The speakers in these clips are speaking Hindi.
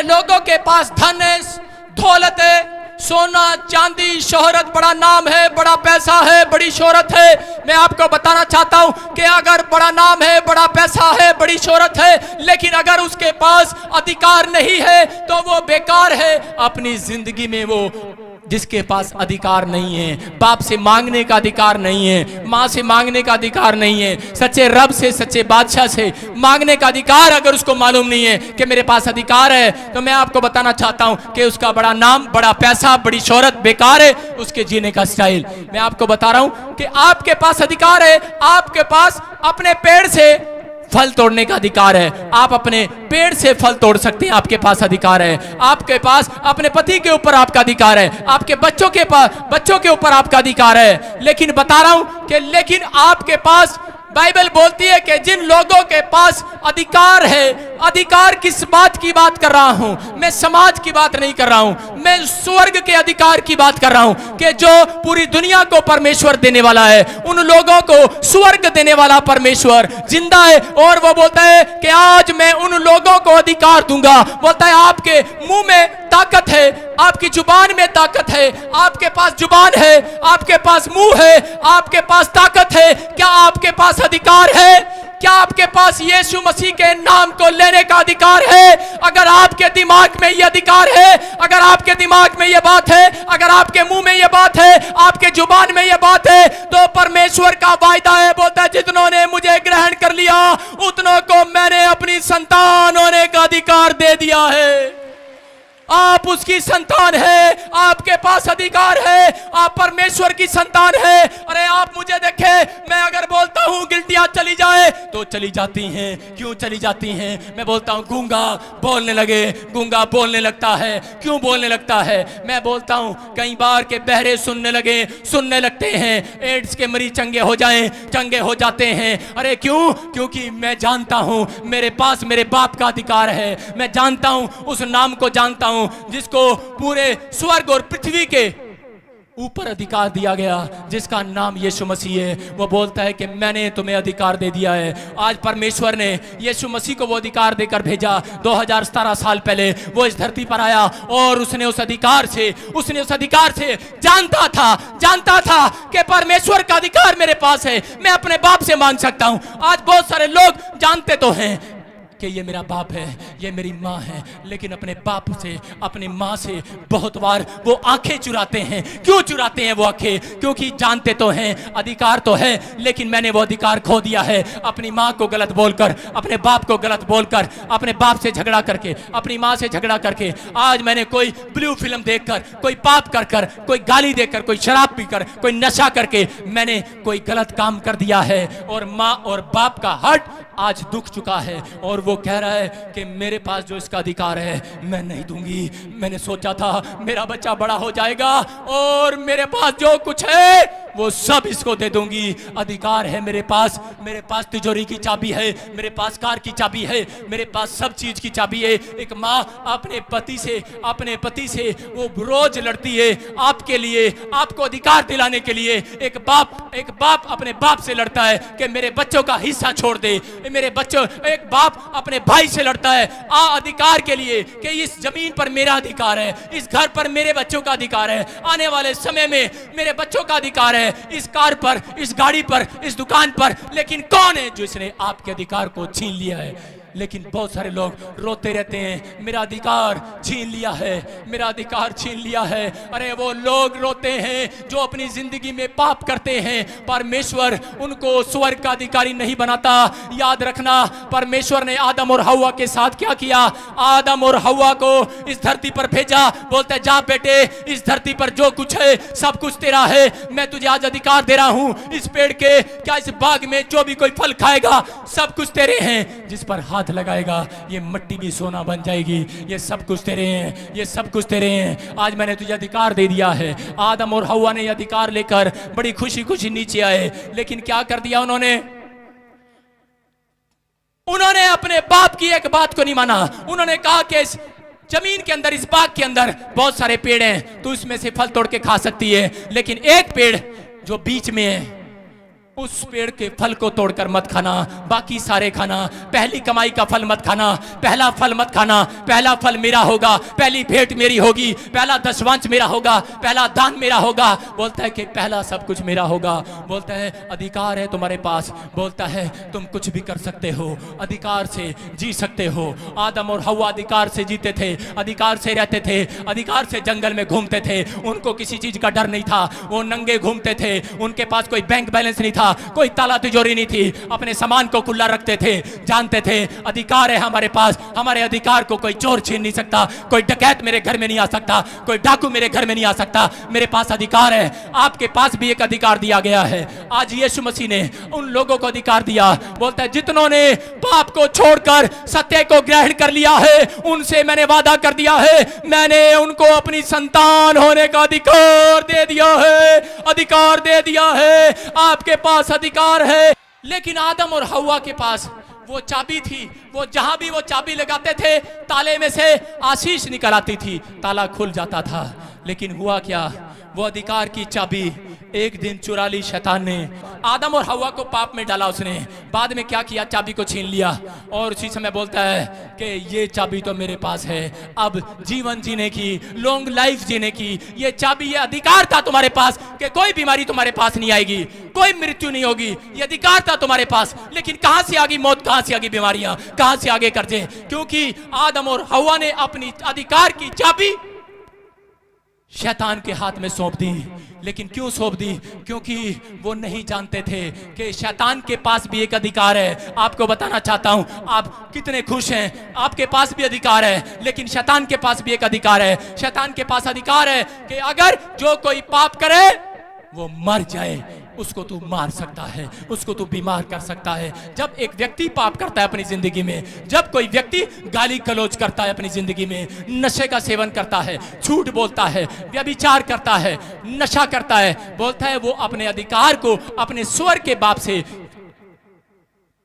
लोगों के पास धन है, दौलत है, सोना चांदी, शोहरत, बड़ा नाम है, बड़ा पैसा है, बड़ी शोहरत है। मैं आपको बताना चाहता हूं कि अगर बड़ा नाम है, बड़ा पैसा है, बड़ी शोहरत है, लेकिन अगर उसके पास अधिकार नहीं है तो वो बेकार है। अपनी जिंदगी में वो जिसके पास अधिकार नहीं है, बाप से मांगने का अधिकार नहीं है, माँ से मांगने का अधिकार नहीं है, सच्चे रब से, सच्चे बादशाह से मांगने का अधिकार अगर उसको मालूम नहीं है कि मेरे पास अधिकार है, तो मैं आपको बताना चाहता हूं कि उसका बड़ा नाम, बड़ा पैसा, बड़ी शोहरत बेकार है, उसके जीने का स्टाइल। मैं आपको बता रहा हूं कि आपके पास अधिकार है, आपके पास अपने पेड़ से फल तोड़ने का अधिकार है। आप अपने पेड़ से फल तोड़ सकते हैं, आपके पास अधिकार है। आपके पास अपने पति के ऊपर आपका अधिकार है, आपके बच्चों के ऊपर आपका अधिकार है। लेकिन बता रहा हूं कि लेकिन आपके पास, बाइबल बोलती है कि जिन लोगों के पास अधिकार है, अधिकार किस बात की बात कर रहा हूं मैं? समाज की बात नहीं कर रहा हूं मैं, स्वर्ग के अधिकार की बात कर रहा हूं कि जो पूरी दुनिया को परमेश्वर देने वाला है, उन लोगों को स्वर्ग देने वाला परमेश्वर जिंदा है। और वो बोलता है कि आज मैं उन लोगों को अधिकार दूंगा। बोलता है आपके मुंह में ताकत है, आपकी जुबान में ताकत है, आपके पास जुबान है, आपके पास मुंह है, आपके पास ताकत है। क्या आपके पास अधिकार है? क्या आपके पास यीशु मसीह के नाम को लेने का अधिकार है? अगर आपके दिमाग में यह अधिकार है, अगर आपके दिमाग में यह बात है, अगर आपके मुंह में यह बात है, आपके जुबान में यह बात है, तो परमेश्वर का वायदा है, बोलता है जितनों ने मुझे ग्रहण कर लिया उतनों को मैंने अपनी संतान होने का अधिकार दे दिया है। आप उसकी संतान है, आपके पास अधिकार है, आप परमेश्वर की संतान है। अरे आप मुझे देखें, मैं अगर बोलता हूं गिल्टियां चली जाए तो चली जाती हैं। क्यों चली जाती हैं? मैं बोलता हूं गूंगा बोलने लगे, गूंगा बोलने लगता है। क्यों बोलने लगता है? मैं बोलता हूं कई बार के बहरे सुनने लगते हैं। एड्स के मरीज चंगे हो जाएं, चंगे हो जाते हैं। अरे क्यों? क्योंकि मैं जानता हूं मेरे पास मेरे बाप का अधिकार है। मैं जानता हूं, उस नाम को जानता हूं जिसको पूरे स्वर्ग और पृथ्वी के ऊपर अधिकार दिया गया, जिसका नाम यीशु मसीह है। वो बोलता है कि मैंने तुम्हें अधिकार दे दिया है। आज परमेश्वर ने यीशु मसीह को वो अधिकार देकर भेजा। 2017 साल पहले वो इस धरती पर आया और उसने उस अधिकार से जानता था कि परमेश्वर का अधिकार मेरे पास है, मैं अपने बाप से मांग सकता हूं। आज बहुत सारे लोग जानते तो हैं कि ये मेरा बाप है, ये मेरी माँ है, लेकिन अपने बाप से, अपनी माँ से बहुत बार वो आंखें चुराते हैं। क्यों चुराते हैं वो आंखें? क्योंकि जानते तो हैं अधिकार तो है, लेकिन मैंने वो अधिकार खो दिया है। अपनी माँ को गलत बोलकर, अपने बाप को गलत बोलकर, अपने बाप से झगड़ा करके, अपनी माँ से झगड़ा करके, आज मैंने कोई ब्लू फिल्म देखकर, कोई पाप कर, कोई गाली देकर, कोई शराब पीकर, कोई नशा करके मैंने कोई गलत काम कर दिया है। और माँ और बाप का हट आज दुख चुका है और वो कह रहा है कि मेरे पास जो इसका अधिकार है मैं नहीं दूंगी। मैंने सोचा था मेरा बच्चा बड़ा हो जाएगा और मेरे पास जो कुछ है वो सब इसको दे दूंगी। अधिकार है मेरे पास तिजोरी की चाबी है, मेरे पास कार की चाबी है, मेरे पास सब चीज की चाबी है। एक माँ अपने पति से वो रोज लड़ती है आपके लिए, आपको अधिकार दिलाने के लिए। एक बाप अपने बाप से लड़ता है कि मेरे बच्चों का हिस्सा छोड़ दे। एक बाप अपने भाई से लड़ता है अधिकार के लिए कि इस जमीन पर मेरा अधिकार है, इस घर पर मेरे बच्चों का अधिकार है, आने वाले समय में मेरे बच्चों का अधिकार है, इस कार पर, इस गाड़ी पर, इस दुकान पर। लेकिन कौन है जो इसने आपके अधिकार को छीन लिया है? लेकिन बहुत सारे लोग रोते रहते हैं, मेरा अधिकार छीन लिया है, मेरा अधिकार छीन लिया है। अरे वो लोग रोते हैं जो अपनी जिंदगी में पाप करते हैं। परमेश्वर उनको स्वर्ग का अधिकारी नहीं बनाता। याद रखना, परमेश्वर ने आदम और हव्वा के साथ क्या किया? आदम और हव्वा को इस धरती पर भेजा, बोलते जा बेटे, इस धरती पर जो कुछ है सब कुछ तेरा है। मैं तुझे आज अधिकार दे रहा हूं इस पेड़ के, क्या इस बाग में जो भी कोई फल खाएगा सब कुछ तेरे हैं। जिस पर हाथ लगाएगा ये मिट्टी भी सोना बन जाएगी। ये सब कुछ तेरे हैं, ये सब कुछ तेरे हैं। आज मैंने तुझे अधिकार दे दिया है। आदम और हव्वा ने अधिकार लेकर बड़ी खुशी खुशी नीचे आए, लेकिन क्या कर दिया उन्होंने अपने बाप की एक बात को नहीं माना। उन्होंने कहा कि इस जमीन के अंदर, इस बाग के अंदर बहुत सारे पेड़ हैं, तू इसमें से फल तोड़ के खा सकती है, लेकिन एक पेड़ जो बीच में है उस पेड़ के फल को तोड़कर मत खाना, बाकी सारे खाना। पहली कमाई का फल मत खाना, पहला फल मत खाना। पहला फल मेरा होगा, पहली भेंट मेरी होगी, पहला दशवांश मेरा होगा, पहला दान मेरा होगा। बोलता है कि पहला सब कुछ मेरा होगा। बोलता है अधिकार है तुम्हारे पास। बोलता है तुम कुछ भी कर सकते हो, अधिकार से जी सकते हो। आदम और हव्वा अधिकार से जीते थे, अधिकार से रहते थे, अधिकार से जंगल में घूमते थे। उनको किसी चीज का डर नहीं था, वो नंगे घूमते थे। उनके पास कोई बैंक बैलेंस नहीं था, कोई ताला तिजोरी नहीं थी, अपने सामान को खुला रखते थे। जानते थे अधिकार है हमारे पास, हमारे अधिकार को कोई चोर छीन नहीं सकता, कोई डकैत मेरे घर में नहीं आ सकता, कोई डाकू मेरे घर में नहीं आ सकता। मेरे पास अधिकार है। आपके पास भी एक अधिकार दिया गया है। आज यीशु मसीह ने उन लोगों को अधिकार दिया। बोलता है जितनों ने पाप को छोड़कर सत्य को ग्रहण कर लिया है, उनसे मैंने वादा कर दिया है, मैंने उनको अपनी संतान होने का अधिकार दे दिया है। अधिकार दे दिया है। आपके पास अधिकार है। लेकिन आदम और हव्वा के पास वो चाबी थी। वो जहां भी वो चाबी लगाते थे, ताले में से आशीष निकल आती थी, ताला खुल जाता था। लेकिन हुआ क्या, वो अधिकार की चाबी एक दिन चुरा ली शैतान ने। आदम और हव्वा को पाप में डाला उसने। बाद में क्या किया, चाबी को छीन लिया। और उसी समय बोलता है कि ये चाबी तो मेरे पास है। अब जीवन जीने की, लॉन्ग लाइफ जीने की ये चाबी, ये अधिकार था तुम्हारे पास कि कोई बीमारी तुम्हारे पास नहीं आएगी, कोई मृत्यु नहीं होगी। ये अधिकार था तुम्हारे पास। लेकिन कहां से आ गई मौत, कहां से आ गई बीमारियां, कहां से आगे कर्जे? क्योंकि आदम और हव्वा ने अपनी अधिकार की चाबी शैतान के हाथ में सौंप दी। लेकिन क्यों सौंप दी? क्योंकि वो नहीं जानते थे कि शैतान के पास भी एक अधिकार है। आपको बताना चाहता हूं, आप कितने खुश हैं, आपके पास भी अधिकार है, लेकिन शैतान के पास भी एक अधिकार है। शैतान के पास अधिकार है कि अगर जो कोई पाप करे वो मर जाए, उसको तू मार सकता है, उसको तू बीमार कर सकता है। जब एक व्यक्ति पाप करता है अपनी जिंदगी में, जब कोई व्यक्ति गाली गलौज करता है अपनी जिंदगी में, नशे का सेवन करता है, झूठ बोलता है, व्यभिचार करता है, नशा करता है, बोलता है वो अपने अधिकार को अपने स्वर के बाप से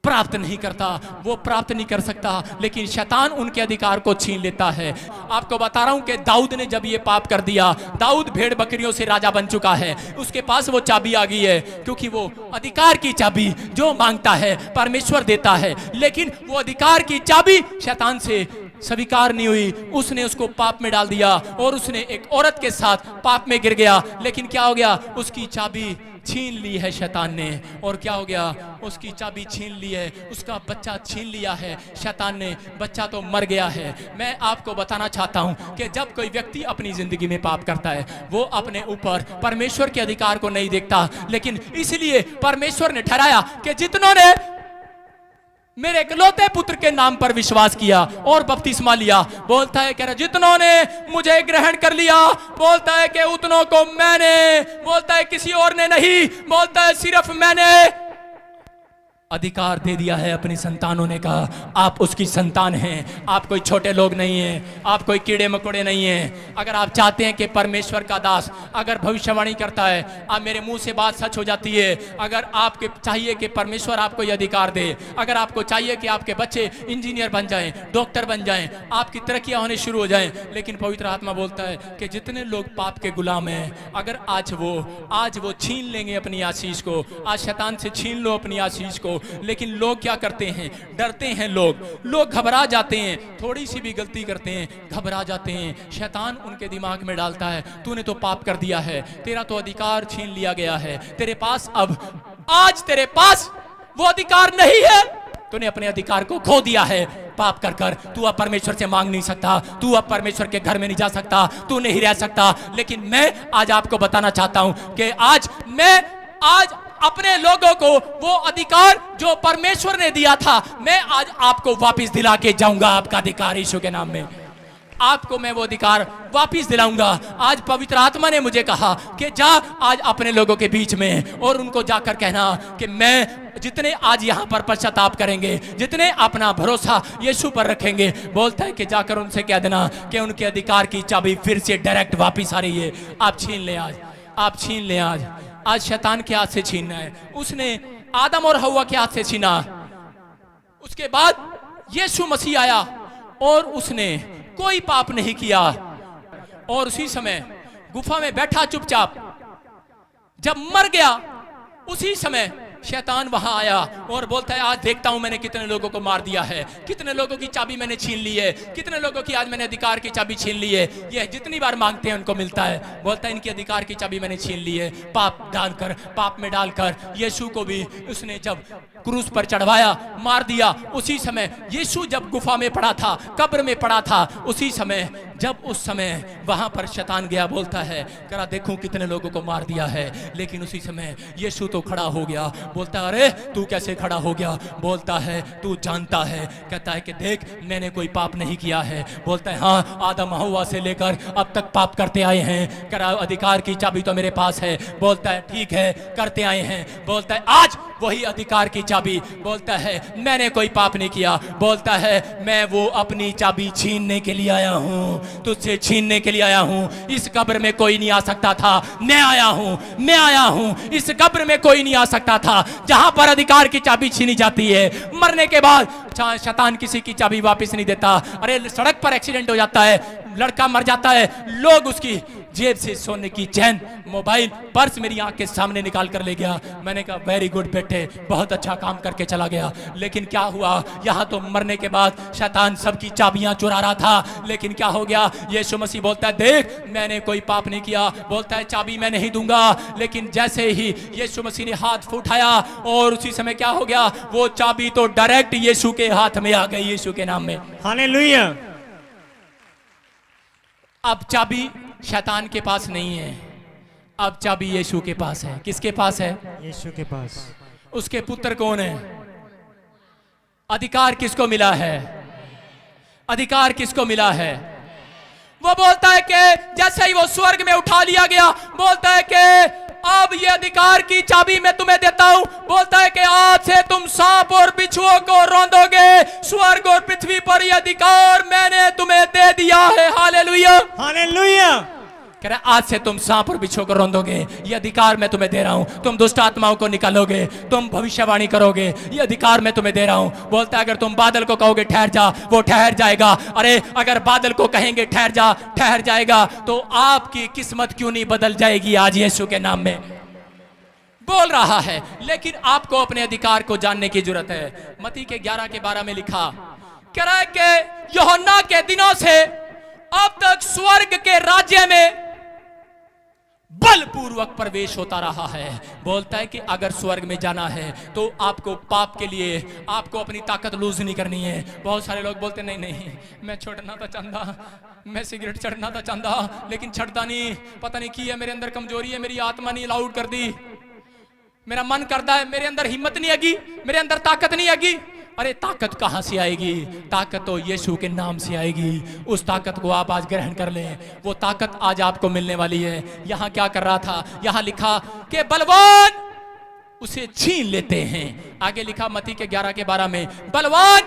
प्राप्त नहीं करता, वो प्राप्त नहीं कर सकता। लेकिन शैतान उनके अधिकार को छीन लेता है। आपको बता रहा हूं कि दाऊद ने जब ये पाप कर दिया, दाऊद भेड़ बकरियों से राजा बन चुका है, उसके पास वो चाबी आ गई है। क्योंकि वो अधिकार की चाबी जो मांगता है परमेश्वर देता है। लेकिन वो अधिकार की चाबी शैतान से स्वीकार नहीं हुई, उसने उसको पाप में डाल दिया और उसने एक औरत के साथ पाप में गिर गया। लेकिन क्या हो गया, उसकी चाबी छीन ली है शैतान ने। और क्या हो गया, उसकी चाबी छीन ली है, उसका बच्चा छीन लिया है शैतान ने। बच्चा तो मर गया है। मैं आपको बताना चाहता हूं कि जब कोई व्यक्ति अपनी जिंदगी में पाप करता है, वो अपने ऊपर परमेश्वर के अधिकार को नहीं देखता। लेकिन इसलिए परमेश्वर ने ठहराया कि जितनों ने मेरे इकलौते पुत्र के नाम पर विश्वास किया और बपतिस्मा लिया, बोलता है, कह रहा जितनों ने मुझे ग्रहण कर लिया, बोलता है कि उतनों को मैंने, बोलता है किसी और ने नहीं, बोलता है सिर्फ मैंने अधिकार दे दिया है अपनी संतान होने का। आप उसकी संतान हैं। आप कोई छोटे लोग नहीं हैं, आप कोई कीड़े मकोड़े नहीं हैं। अगर आप चाहते हैं कि परमेश्वर का दास अगर भविष्यवाणी करता है, आप मेरे मुंह से बात सच हो जाती है। अगर आपके चाहिए कि परमेश्वर आपको ये अधिकार दे, अगर आपको चाहिए कि आपके बच्चे इंजीनियर बन जाएं, डॉक्टर बन जाएं, आपकी तरक्कियां होने शुरू हो जाएं, लेकिन पवित्र आत्मा बोलता है कि जितने लोग पाप के गुलाम हैं, अगर आज वो छीन लेंगे अपनी आशीष को, आज शैतान से छीन लो अपनी आशीष को। लेकिन लोग क्या करते हैं, डरते हैं, लोग घबरा जाते हैं, थोड़ी सी भी गलती करते हैं घबरा जाते हैं। शैतान उनके दिमाग में डालता है, तूने तो पाप कर दिया है, तेरा तो अधिकार छीन लिया गया है, तेरे पास आज तेरे पास वो अधिकार नहीं है, तूने अपने अधिकार को खो दिया है पाप कर कर। तू अब परमेश्वर से मांग नहीं सकता, तू अब परमेश्वर के घर में नहीं जा सकता, तू नहीं रह सकता। लेकिन मैं आज आपको बताना चाहता हूं कि आज अपने लोगों को वो अधिकार जो परमेश्वर ने दिया था, मैं आज आपको वापस दिला के जाऊंगा। आपका अधिकार यीशु के नाम में आपको मैं वो अधिकार वापस दिलाऊंगा। आज पवित्र आत्मा ने मुझे कहा कि जा आज अपने लोगों के बीच में और उनको जाकर कहना कि मैं जितने आज यहाँ पर पश्चाताप करेंगे, जितने अपना भरोसा यीशु पर रखेंगे, बोलता है कि जाकर उनसे कह देना कि उनके अधिकार की चाबी फिर से डायरेक्ट वापस आ रही है। आप छीन लें आज, आप छीन लें आज शैतान के हाथ से छीनना है। उसने आदम और हव्वा के हाथ से छीना। उसके बाद यीशु मसीह आया और उसने कोई पाप नहीं किया और उसी समय गुफा में बैठा चुपचाप, जब मर गया उसी समय शैतान वहां आया और बोलता है आज देखता हूं मैंने कितने लोगों को मार दिया है, कितने लोगों की चाबी मैंने छीन ली है, कितने लोगों की आज मैंने अधिकार की चाबी छीन ली है। ये जितनी बार मांगते हैं उनको मिलता है। बोलता है इनकी अधिकार की चाबी मैंने छीन ली है। पाप में डालकर यीशु को भी उसने जब क्रूस पर चढ़वाया, मार दिया। उसी समय यीशु जब गुफा में पड़ा था, कब्र में पड़ा था, उसी समय जब उस समय वहां पर शैतान गया, बोलता है करा देखूं कितने लोगों को मार दिया है। लेकिन उसी समय यीशु तो खड़ा हो गया। बोलता है अरे तू कैसे खड़ा हो गया? बोलता है तू जानता है? कहता है कि देख मैंने कोई पाप नहीं किया है। बोलता है हाँ, आदम हव्वा से लेकर अब तक पाप करते आए हैं। करा अधिकार की चाबी तो मेरे पास है। बोलता है ठीक है, करते आए हैं। बोलता है आज वही अधिकार की चाबी। बोलता है मैंने कोई पाप नहीं किया। बोलता है मैं वो अपनी चाबी छीनने के लिए आया हूं, तुझसे छीनने के लिए आया हूं। इस कब्र में कोई नहीं आ सकता था, मैं आया हूं। इस कब्र में कोई नहीं आ सकता था जहां पर अधिकार की चाबी छीनी जाती है। मरने के बाद शैतान किसी की चाबी वापस नहीं देता। अरे सड़क पर एक्सीडेंट हो जाता है, लड़का मर जाता है, लोग उसकी जेब से सोने की चैन, मोबाइल, पर्स मेरी आंख के सामने निकाल कर ले गया। मैंने कहा वेरी गुड बेटे, बहुत अच्छा काम करके चला गया। लेकिन क्या हुआ? यहाँ तो मरने के बाद शैतान सबकी चाबियां चुरा रहा था। लेकिन क्या हो गया? यीशु मसीह बोलता है देख मैंने कोई पाप नहीं किया। बोलता है चाबी मैं नहीं दूंगा। लेकिन जैसे ही यीशु मसीह ने हाथ उठाया और उसी समय क्या हो गया? वो चाबी तो डायरेक्ट यीशु के हाथ में आ गई, यीशु के नाम में। हालेलुया। अब चाबी शैतान के पास नहीं है, अब चाबी यीशु के पास है। किसके पास है? यीशु के पास। उसके पुत्र कौन है? अधिकार किसको मिला है? अधिकार किसको मिला है? वो बोलता है कि जैसे ही वो स्वर्ग में उठा लिया गया, बोलता है कि अब ये अधिकार की चाबी मैं तुम्हें देता हूं। बोलता है कि आज से तुम सांप और बिच्छुओं को रौंदोगे। स्वर्ग और पृथ्वी पर ये अधिकार मैंने तुम्हें दे दिया है। Hallelujah, hallelujah. कह रहा आज से तुम सांप और बिच्छुओं को रौंदोगे। ये अधिकार मैं तुम्हें दे रहा हूं। तुम दुष्ट आत्माओं को निकालोगे, तुम भविष्यवाणी करोगे, ये अधिकार मैं तुम्हें दे रहा हूं। बोलता है अगर तुम बादल को कहोगे ठहर जा, वो ठहर जाएगा। अरे अगर बादल को कहेंगे ठहर जा, ठहर जाएगा। तो आपकी किस्मत क्यों नहीं बदल जाएगी आज यीशु के नाम में? बोल रहा है। लेकिन आपको अपने अधिकार को जानने की जरूरत है। मत्ती के 11 के 12 में लिखा, कह रहा है कि यूहन्ना के दिनों से अब तक स्वर्ग के राज्य में बलपूर्वक प्रवेश होता रहा है। बोलता है कि अगर स्वर्ग में जाना है तो आपको पाप के लिए आपको अपनी ताकत लूज नहीं करनी है। बहुत सारे लोग बोलते नहीं नहीं मैं छोड़ना तो चाहता, मैं सिगरेट चढ़ना तो चाहता, लेकिन छड़ता नहीं। पता नहीं की है, मेरे अंदर कमजोरी है, मेरी आत्मा नहीं अलाउड कर दी। मेरा मन करता है, मेरे अंदर हिम्मत नहीं आएगी, मेरे अंदर ताकत नहीं आएगी। अरे ताकत कहां से आएगी? ताकत तो यीशु के नाम से आएगी। उस ताकत को आप आज ग्रहण कर लें, वो ताकत आज आपको मिलने वाली है। यहां क्या कर रहा था? यहां लिखा कि बलवान उसे छीन लेते हैं। आगे लिखा मत्ती के 11 के 12 में, बलवान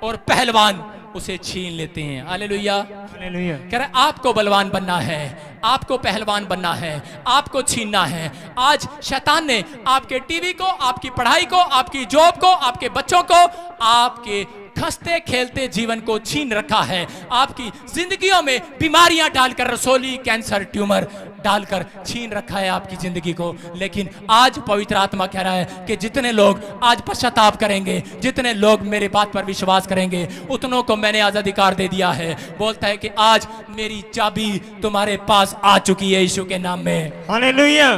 और पहलवान उसे छीन लेते हैं। Hallelujah, hallelujah. कह रहे आपको बलवान बनना है, आपको पहलवान बनना है, आपको छीनना है। आज शैतान ने आपके टीवी को, आपकी पढ़ाई को, आपकी जॉब को, आपके बच्चों को, आपके हंसते खेलते जीवन को छीन रखा है। आपकी जिंदगियों में बीमारियां डालकर, रसोली, कैंसर, ट्यूमर डालकर छीन रखा है आपकी जिंदगी को। लेकिन आज पवित्र आत्मा कह रहा है कि जितने लोग आज पश्चाताप करेंगे, जितने लोग मेरे बात पर विश्वास करेंगे, उतनों को मैंने आज अधिकार दे दिया है। बोलता है कि आज मेरी चाबी तुम्हारे पास आ चुकी है यीशु के नाम में। हालेलुया।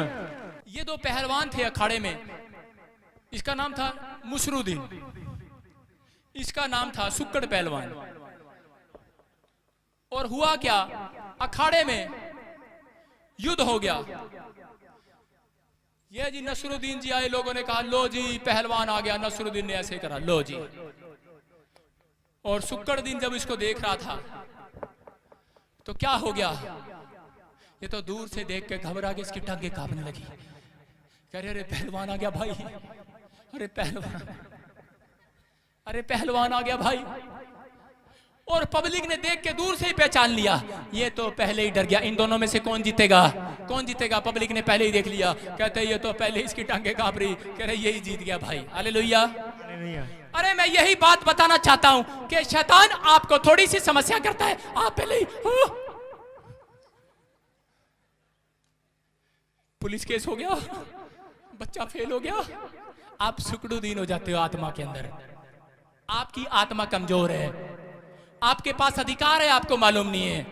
ये दो पहलवान थे अखाड़े में। इसका नाम था मुसरुद्दीन, इसका नाम था सुक्कड़ पहलवान। और हुआ क्या? अखाड़े में युद्ध हो गया। ये जी नसरुद्दीन जी आए, लोगों ने कहा लो जी पहलवान आ गया। नसरुद्दीन ने ऐसे करा, लो जी। और सुक्कड़दीन जब इसको देख रहा था तो क्या हो गया? ये तो दूर से देख के घबरा के इसकी टांगे कांपने लगी। कह रहे अरे पहलवान आ गया भाई, अरे पहलवान, अरे पहलवान आ गया भाई। और पब्लिक ने देख के दूर से ही पहचान लिया, ये तो पहले ही डर गया। इन दोनों में से कौन जीतेगा? कौन जीतेगा? पब्लिक ने पहले ही देख लिया। कहते ये तो पहले इसकी टांगे कांप रही। कह रहे यही जीत गया भाई। हालेलुया। अरे मैं यही बात बताना चाहता हूं कि शैतान आपको थोड़ी सी समस्या करता है, आप पहले ही पुलिस केस हो गया, बच्चा फेल हो गया, आप सुकड़ुदीन हो जाते हो आत्मा के अंदर। आपकी आत्मा कमजोर है, आपके पास अधिकार है, आपको मालूम नहीं है।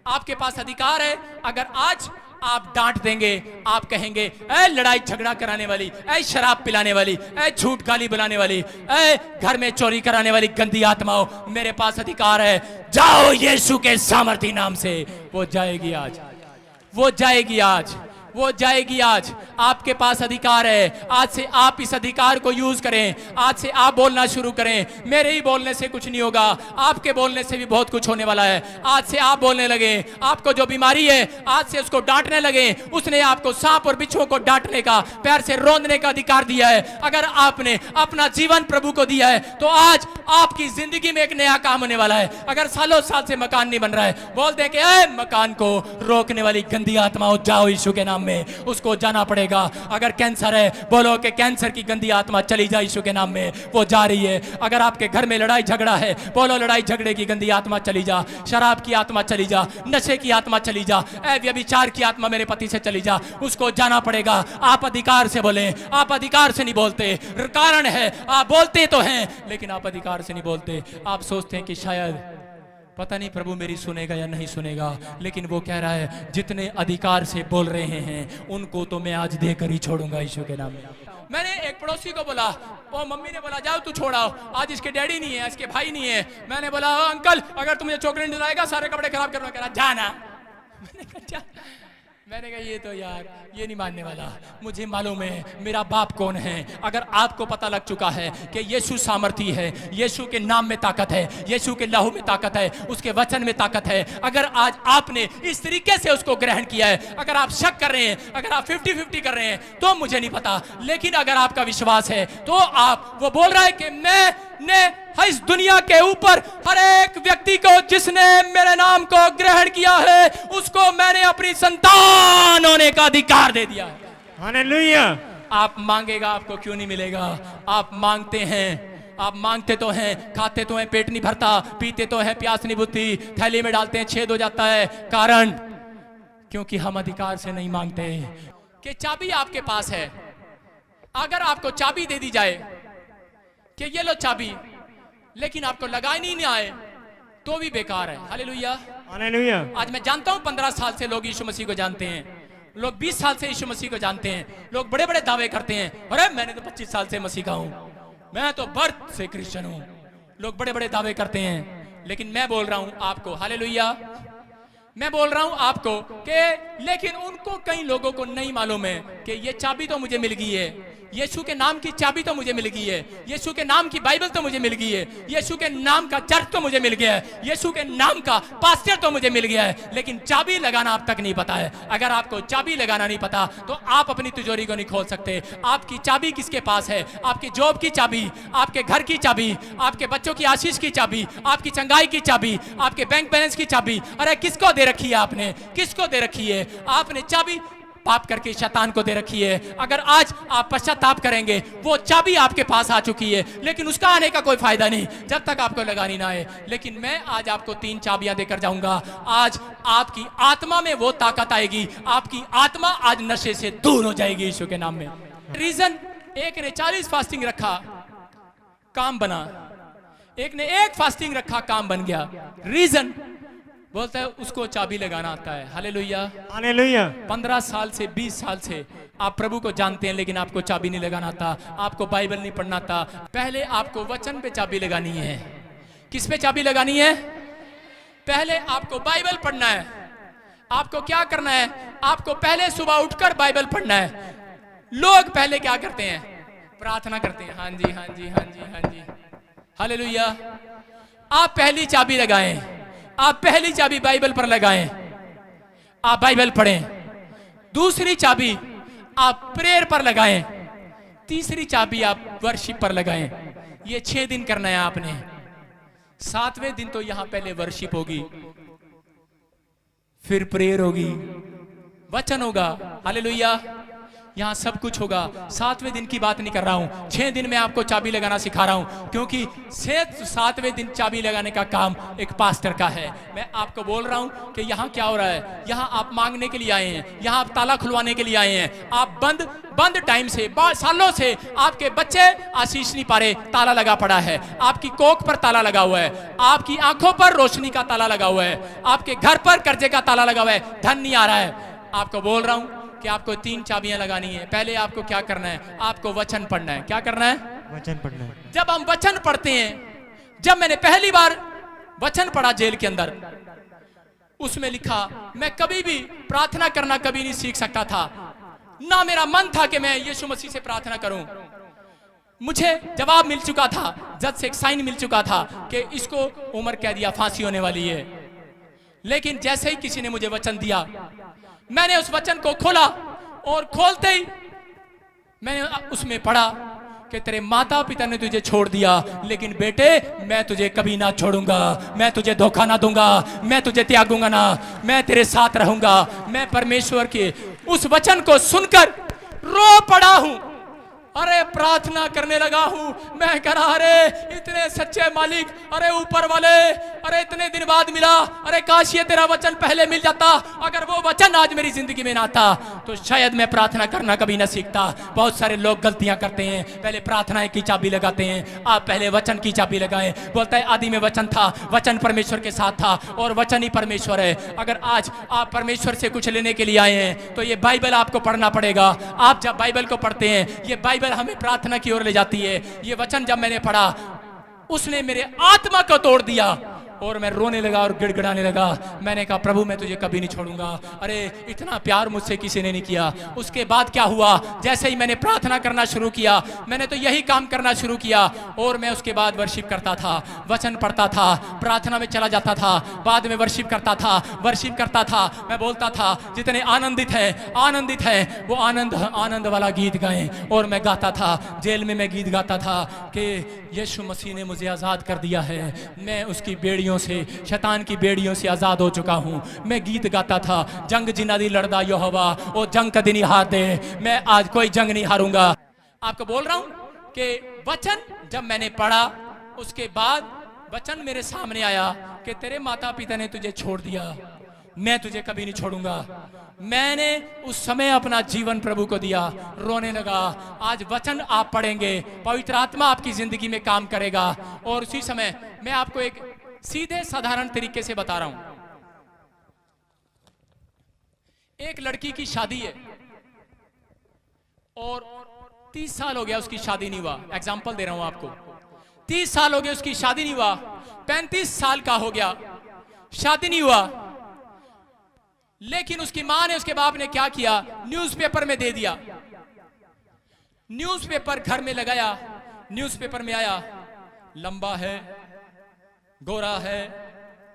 आपके पास अधिकार है। अगर आज आप डांट देंगे, आप कहेंगे ऐ लड़ाई झगड़ा कराने वाली, ऐ शराब पिलाने वाली, ऐ झूठ गाली बुलाने वाली, ऐ घर में चोरी कराने वाली गंदी आत्माओं, मेरे पास अधिकार है, जाओ यीशु के सामर्थी नाम से। वो जाएगी आज, वो जाएगी आज, वो जाएगी आज। आपके पास अधिकार है। आज से आप इस अधिकार को यूज करें। आज से आप बोलना शुरू करें। मेरे ही बोलने से कुछ नहीं होगा, आपके बोलने से भी बहुत कुछ होने वाला है। आज से आप बोलने लगे। आपको जो बीमारी है, आज से उसको डांटने लगे। उसने आपको सांप और बिच्छुओं को डांटने का, पैर से रौंदने का अधिकार दिया है। अगर आपने अपना जीवन प्रभु को दिया है तो आज आपकी जिंदगी में एक नया काम होने वाला है। अगर सालों साल से मकान नहीं बन रहा है, बोल दे कि ऐ मकान को रोकने वाली गंदी आत्माओं, जाओ यीशु के नाम में, उसको जाना पड़ेगा। अगर कैंसर है, बोलो कि कैंसर की गंदी आत्मा चली जाए यीशु के नाम में, वो जा रही है। अगर आपके घर में लड़ाई झगड़ा है, बोलो लड़ाई झगड़े की गंदी आत्मा चली जा, शराब की आत्मा चली जा, नशे की आत्मा चली जा, ऐ व्यभिचार की आत्मा मेरे पति से चली जा, उसको जाना पड़ेगा। आप अधिकार से बोले, आप अधिकार से नहीं बोलते। कारण है आप बोलते तो हैं लेकिन आप अधिकार से नहीं बोलते। आप सोचते हैं कि शायद पता नहीं प्रभु मेरी सुनेगा या नहीं सुनेगा, लेकिन वो कह रहा है जितने अधिकार से बोल रहे हैं उनको तो मैं आज देकर ही छोड़ूंगा यीशु के नाम में। मैंने एक पड़ोसी को बोला, वो मम्मी ने बोला जाओ तू छोड़ाओ, आज इसके डैडी नहीं है, इसके भाई नहीं है। मैंने बोला अंकल अगर तुम मुझे चॉकलेट दिलाएगा सारे कपड़े खराब करना। कह रहा जाना। मैंने कहा ये तो यार ये नहीं मानने वाला। मुझे मालूम है मेरा बाप कौन है। अगर आपको पता लग चुका है कि यीशु सामर्थी है, यीशु के नाम में ताकत है, यीशु के लहू में ताकत है, उसके वचन में ताकत है, अगर आज आपने इस तरीके से उसको ग्रहण किया है, अगर आप शक कर रहे हैं, अगर आप 50-50 कर रहे हैं तो मुझे नहीं पता, लेकिन अगर आपका विश्वास है तो आप, वो बोल रहा है कि मैंने इस दुनिया के ऊपर हर एक व्यक्ति को जिसने मेरे नाम को ग्रहण किया है उसको मैंने अपनी संतान होने का अधिकार दे दिया है। हालेलुया। आप मांगेगा, आपको क्यों नहीं मिलेगा? आप मांगते हैं, आप मांगते तो हैं, खाते तो हैं, पेट नहीं भरता, पीते तो हैं, प्यास नहीं बुझती, थैली में डालते हैं, छेद हो जाता है। कारण क्योंकि हम अधिकार से नहीं मांगते। कि चाबी आपके पास है, अगर आपको चाबी दे दी जाए कि ये लो चाबी, लेकिन आपको लगानी नहीं आए तो भी बेकार है। Hallelujah, hallelujah. आज मैं जानता हूं 15 साल से लोग यीशु मसीह को जानते हैं, लोग 20 साल से यीशु मसीह को जानते हैं, लोग बड़े बड़े दावे करते हैं, अरे मैंने तो 25 साल से मसीह का हूं, मैं तो बर्थ से क्रिश्चियन हूं। लोग बड़े बड़े दावे करते हैं, लेकिन मैं बोल रहा हूं आपको, हालेलुया, मैं बोल रहा हूं आपको कि लेकिन उनको कई लोगों को नहीं मालूम है कि ये चाबी तो मुझे मिल गई है, यीशु के नाम की चाबी तो मुझे मिल गई है, यीशु के नाम की बाइबल तो मुझे मिल गई है, यीशु के नाम का चर्च तो मुझे मिल गया है, यीशु के नाम का पास्टर तो मुझे मिल गया है, लेकिन चाबी लगाना अब तक नहीं पता है। अगर आपको चाबी लगाना नहीं पता तो आप अपनी तिजोरी को नहीं खोल सकते। आपकी चाबी किसके पास है? आपकी जॉब की चाबी, आपके घर की चाबी, आपके बच्चों की आशीष की चाबी, आपकी चंगाई की चाबी, आपके बैंक बैलेंस की चाबी, अरे किसको दे रखी है आपने? किसको दे रखी है आपने चाबी? पाप करके शैतान को दे रखी है। अगर आज आप पश्चाताप करेंगे, वो चाबी आपके पास आ चुकी है, लेकिन उसका आने का कोई फायदा नहीं जब तक आपको लगानी ना आए। लेकिन मैं आज आपको 3 चाबियां देकर जाऊंगा। आज आपकी आत्मा में वो ताकत आएगी, आपकी आत्मा आज नशे से दूर हो जाएगी यीशु के नाम में। रीजन, एक ने 40 फास्टिंग रखा, काम बना, एक ने 1 फास्टिंग रखा, काम बन गया। रीजन बोलता है उसको चाबी लगाना आता है। Hallelujah, hallelujah. 15 साल से 20 साल से आप प्रभु को जानते हैं, लेकिन आपको चाबी नहीं लगाना आता, आपको बाइबल नहीं पढ़ना आता। पहले आपको वचन पे चाबी लगानी है। किस पे चाबी लगानी है? पहले आपको बाइबल पढ़ना है। आपको क्या करना है? आपको पहले सुबह उठकर बाइबल पढ़ना है। लोग पहले क्या करते हैं? प्रार्थना करते हैं, हाँ जी हाँ जी हाँ जी हाँ जी, हालेलुया। आप पहली चाबी लगाएं, आप पहली चाबी बाइबल पर लगाएं, आप बाइबल पढ़ें। दूसरी चाबी आप प्रेयर पर लगाएं, तीसरी चाबी आप वर्शिप पर लगाएं। ये 6 दिन करना है आपने। 7वें दिन तो यहां पहले वर्शिप होगी, फिर प्रेयर होगी, वचन होगा, हालेलुया। यहाँ सब कुछ होगा। 7वें दिन की बात नहीं कर रहा हूँ, 6 दिन में आपको चाबी लगाना सिखा रहा हूँ, क्योंकि 7वें दिन चाबी लगाने का काम एक पास्टर का है। मैं आपको बोल रहा हूँ कि यहाँ क्या हो रहा है, यहाँ आप मांगने के लिए आए हैं, यहाँ आप ताला खुलवाने के लिए आए हैं। आप बंद टाइम से, सालों से आपके बच्चे आशीष नहीं पा रहे, ताला लगा पड़ा है। आपकी कोख पर ताला लगा हुआ है, आपकी आंखों पर रोशनी का ताला लगा हुआ है, आपके घर पर कर्जे का ताला लगा हुआ है, धन नहीं आ रहा है। आपको बोल रहा हूं कि आपको 3 चाबियां लगानी है। पहले आपको क्या करना है, आपको वचन पढ़ना है। क्या करना है? वचन पढ़ना है। जब हम वचन पढ़ते हैं, जब मैंने पहली बार वचन पढ़ा जेल के अंदर, उसमें लिखा, मैं कभी भी प्रार्थना करना कभी नहीं सीख सकता था, ना मेरा मन था कि मैं यीशु मसीह से प्रार्थना करूं। मुझे जवाब मिल चुका था, जज से एक साइन मिल चुका था कि इसको उम्र कह दिया, फांसी होने वाली है। लेकिन जैसे ही किसी ने मुझे वचन दिया, मैंने उस वचन को खोला और खोलते ही मैंने उसमें पढ़ा कि तेरे माता पिता ने तुझे छोड़ दिया, लेकिन बेटे मैं तुझे कभी ना छोड़ूंगा, मैं तुझे धोखा ना दूंगा, मैं तुझे त्यागूंगा ना, मैं तेरे साथ रहूंगा। मैं परमेश्वर के उस वचन को सुनकर रो पड़ा हूं। अरे प्रार्थना करने लगा हूं, मैं कह रहा, अरे इतने सच्चे मालिक, अरे ऊपर वाले, अरे इतने दिन बाद मिला, अरे काश ये तेरा वचन पहले मिल जाता। अगर वो वचन आज मेरी जिंदगी में ना आता तो शायद मैं प्रार्थना करना कभी ना सीखता। बहुत सारे लोग गलतियां करते हैं, पहले प्रार्थनाएं की चाबी लगाते हैं। आप पहले वचन की चाबी लगाएं। बोलता है आदि में वचन था, वचन परमेश्वर के साथ था और वचन ही परमेश्वर है। अगर आज आप परमेश्वर से कुछ लेने के लिए आए हैं तो ये बाइबल आपको पढ़ना पड़ेगा। आप जब बाइबल को पढ़ते हैं, ये बाइबल हमें प्रार्थना की ओर ले जाती है। ये वचन जब मैंने पढ़ा, उसने मेरे आत्मा को तोड़ दिया और मैं रोने लगा और गिड़गिड़ाने लगा। मैंने कहा प्रभु मैं तुझे कभी नहीं छोड़ूंगा। अरे इतना प्यार मुझसे किसी ने नहीं किया। उसके बाद क्या हुआ, जैसे ही मैंने प्रार्थना करना शुरू किया, मैंने तो यही काम करना शुरू किया और मैं उसके बाद वर्शिप करता था, वचन पढ़ता था, प्रार्थना में चला जाता था, बाद में वर्शिप करता था। मैं बोलता था जितने आनंदित हैं वो आनंद वाला गीत गाएं। और मैं गाता था, जेल में मैं गीत गाता था कि यीशु मसीह ने मुझे आजाद कर दिया है, मैं उसकी बेड़ियों से, शैतान की बेड़ियों से आजाद हो चुका हूं। मैं गीत गाता था, जंग जिना दी लड़दा यहोवा, ओ जंग कदी नहीं हार दे, मैं आज कोई जंग नहीं हारूंगा। आपको बोल रहा हूं कि वचन जब मैंने पढ़ा, उसके बाद वचन मेरे सामने आया कि तेरे माता पिता ने तुझे छोड़ दिया, मैं तुझे कभी नहीं छोड़ूंगा। मैंने उस समय अपना जीवन प्रभु को दिया, रोने लगा। आज वचन आप पढ़ेंगे, पवित्र आत्मा आपकी जिंदगी में काम करेगा। और उसी समय मैं आपको एक सीधे साधारण तरीके से बता रहा हूं। एक लड़की की शादी है और 30 साल हो गया उसकी शादी नहीं हुआ। एग्जाम्पल दे रहा हूं आपको, 30 साल हो गए उसकी शादी नहीं हुआ, 35 साल का हो गया, शादी नहीं हुआ। लेकिन उसकी मां ने, उसके बाप ने क्या किया, न्यूज़पेपर में दे दिया। न्यूज़पेपर घर में लगाया, न्यूज़पेपर में आया, लंबा है, गोरा है,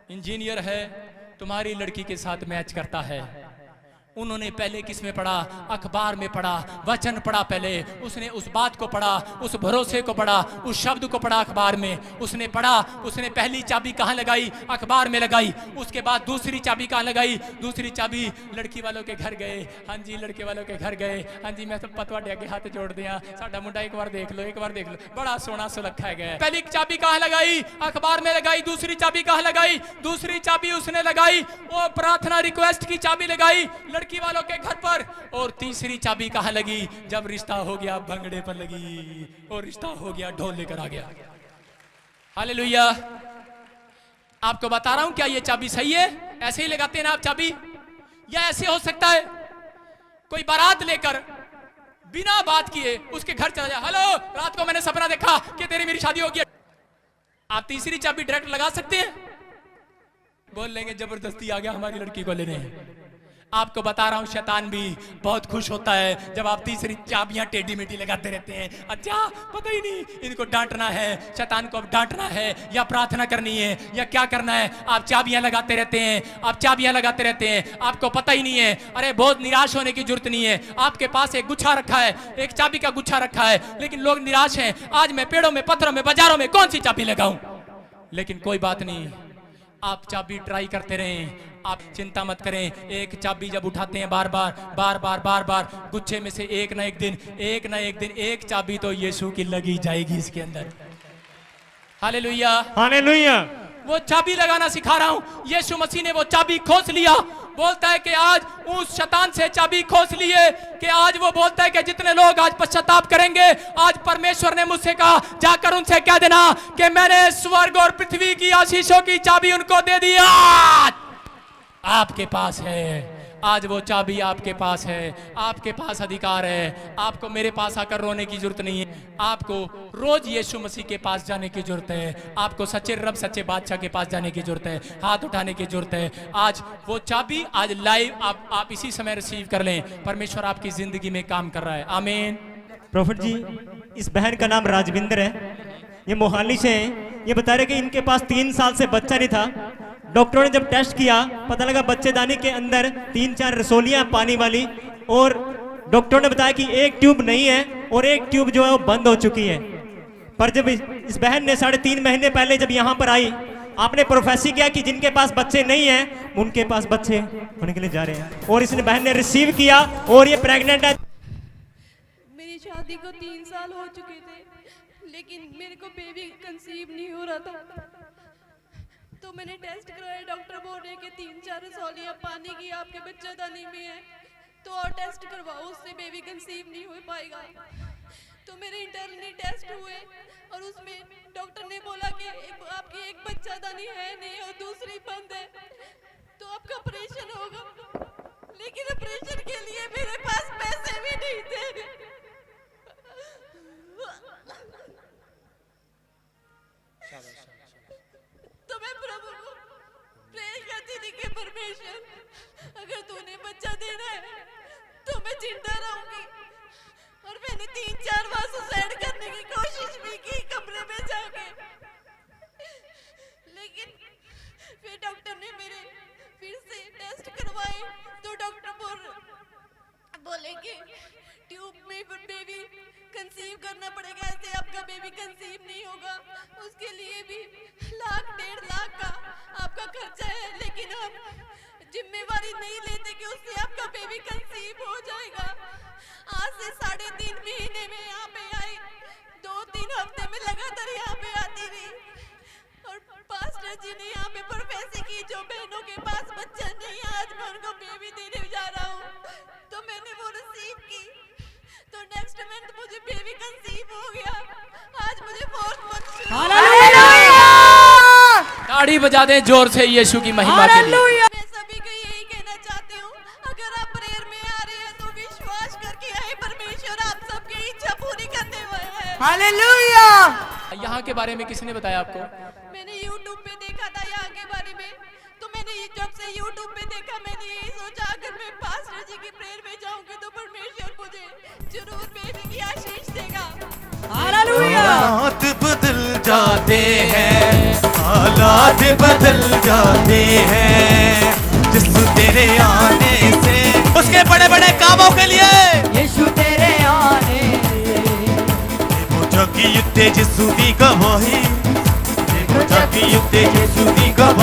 इंजीनियर है, तुम्हारी लड़की के साथ मैच करता है। उन्होंने पहले किस में पढ़ा, अखबार में पढ़ा, वचन पढ़ा। पहले उसने उस बात को पढ़ा, उस भरोसे को पढ़ा, उस शब्द को पढ़ा अखबार में। उसने पढ़ा, उसने पहली चाबी कहाँ लगाई, अखबार में लगाई। उसके बाद दूसरी चाबी कहाँ लगाई, दूसरी चाबी लड़की वालों के घर गए। हाँ जी, लड़के वालों के घर गए। हाँ जी, मैं तो पतवाड़े आगे हाथ जोड़ दिया, साडा मुंडा एक बार देख लो, बड़ा सोना सुलखा है। पहली चाबी कहाँ लगाई, अखबार में लगाई। दूसरी चाबी कहाँ लगाई, दूसरी चाबी उसने लगाई, वो प्रार्थना रिक्वेस्ट की चाबी लगाई लड़की वालों के घर पर। और तीसरी चाबी कहां लगी, जब रिश्ता हो गया भंगड़े पर लगी, और रिश्ता हो गया ढोल लेकर आ गया। हालेलुया। आपको बता रहा हूं, क्या ये चाबी सही है? ऐसे ही लगाते हैं ना आप चाबी, या ऐसे हो सकता है कोई बारात लेकर बिना बात किए उसके घर चला जाए, हेलो रात को मैंने सपना देखा कि तेरी मेरी शादी होगी। आप तीसरी चाबी डायरेक्ट लगा सकते हैं? बोल लेंगे जबरदस्ती आ गया हमारी लड़की को लेने। आपको बता रहा हूं, शैतान भी बहुत खुश होता है जब आप तीसरी चाबियां टेढ़ी मेढ़ी लगाते रहते हैं। अच्छा पता ही नहीं, इनको डांटना है, शैतान को अब डांटना है या प्रार्थना करनी है या क्या करना है। आप चाबियां लगाते रहते हैं, आप चाबियां लगाते रहते हैं, आपको पता ही नहीं है। अरे बहुत निराश होने की जरूरत नहीं है। आपके पास एक गुच्छा रखा है, एक चाबी का गुच्छा रखा है, लेकिन लोग निराश हैं। आज मैं पेड़ों में, पत्थरों में, बाजारों में कौन सी चाबी लगाऊं? लेकिन कोई बात नहीं, आप चाबी ट्राई करते रहें। आप चिंता मत करें, एक चाबी जब उठाते हैं बार बार गुच्छे में से एक ना एक दिन एक चाबी तो यीशु की लगी जाएगी इसके अंदर। हालेलुया। हालेलुया। वो चाबी लगाना सिखा रहा हूं। यीशु मसीह ने वो चाबी खोस लिया। बोलता है कि आज उस शैतान से चाबी खोस लिए कि आज वो बोलता है कि जितने लोग आज पश्चाताप करेंगे, आज परमेश्वर ने मुझसे कहा जाकर उनसे कह देना कि मैंने स्वर्ग और पृथ्वी की आशीषों की चाबी उनको दे दी। आज आपके पास है, आज वो चाबी आपके पास है, आपके पास अधिकार है। आपको मेरे पास आकर रोने की जरूरत नहीं है, आपको रोज यीशु मसीह के पास जाने की जरूरत है, आपको सच्चे रब सच्चे बादशाह के पास जाने की जरूरत है, हाथ उठाने की जरूरत है। आज वो चाबी आज लाइव आप इसी समय रिसीव कर लें। परमेश्वर आपकी जिंदगी में काम कर रहा है। आमीन। प्रॉफिट जी, इस बहन का नाम राजविंदर है, ये मोहाली से हैं। ये बता रहे कि इनके पास 3 साल से बच्चा नहीं था। डॉक्टरों ने जब टेस्ट किया पता लगा बच्चेदानी के अंदर 3-4 रसोलियां पानी वाली, और डॉक्टरों ने बताया कि एक ट्यूब नहीं है और एक ट्यूब जो है वो बंद हो चुकी है। पर जब इस बहन ने 3.5 महीने पहले जब यहाँ पर आई, आपने प्रोफेसी किया कि जिनके पास बच्चे नहीं हैं उनके पास बच्चे होने के लिए जा रहे हैं, और इसने बहन ने रिसीव किया और ये प्रेग्नेंट है। मेरी शादी को 3 साल हो चुके थे, लेकिन मेरे को बेबी कंसीव नहीं हो रहा था। तो मैंने टेस्ट कराया, डॉक्टर बोल रहे कि 3-4 रसौलियाँ पानी की आपके बच्चेदानी में है, तो और टेस्ट करवाओ, उससे बेबी कंसीव नहीं हो पाएगा। तो मेरे इंटरनली टेस्ट हुए और उसमें डॉक्टर ने बोला कि आपकी एक बच्चेदानी है नहीं और दूसरी बंद है, तो आपका ऑपरेशन होगा। लेकिन ऑपरेशन के लिए मेरे पास पैसे भी नहीं थे। तो मैं प्रभु को प्रे करती थी कि परमेश्वर, अगर तूने बच्चा देना है तो मैं जिंदा रहूंगी। और मैंने 3-4 बार सुसाइड करने की कोशिश भी की कमरे में जाके, लेकिन फिर डॉक्टर ने मेरे फिर से टेस्ट करवाए, तो डॉक्टर बोले कि ट्यूब में बेबी कंसीव करना पड़ेगा, ऐसे आपका बेबी कंसीव नहीं होगा। उसके लिए भी 1-1.5 लाख का आपका खर्चा है, लेकिन हम जिम्मेवारी नहीं लेते कि उससे आपका बेबी कंसीव हो जाएगा। आज से 3.5 महीने में यहाँ पे आई, 2-3 हफ्ते में लगातार यहाँ पे आती रही, और पास्टर जी ने यहाँ पे प्रोफेसी की जो बहनों के पास बच्चा नहीं, आज मैं उनको बेबी देने जा रहा हूँ। तो मैंने वो रिसीव की, तो नेक्स्ट मंथ मुझे बेबी कंसीव हो गया। आज मुझे 4th मंथ। हालेलुया। ताड़ी बजा दें जोर से यीशु की महिमा के लिए। मैं सभी को यही कहना चाहती हूँ, अगर आप प्रेयर में आ रहे हैं तो विश्वास करके आए, परमेश्वर आप सबकी इच्छा पूरी करने वाला है। हालेलुया। यहाँ के बारे में किसने बताया आपको? मैंने YouTube पे देखा था यहाँ के बारे में, तो मैंने जब से YouTube पे देखा, मैंने यही सोचा अगर मैं पास्टर जी की प्रेयर में जाऊंगी तो परमेश्वर मुझे जरूर बेबी की आशीष देगा। हालेलुया। हालात बदल जाते हैं, हालात बदल जाते हैं, जिस तेरे आने से उसके बड़े बड़े कामों के लिए यीशु तेरे आने वो जगी युद्ध जिसु दी गवाही, वो जगी युद्ध जिसु दी गवाही।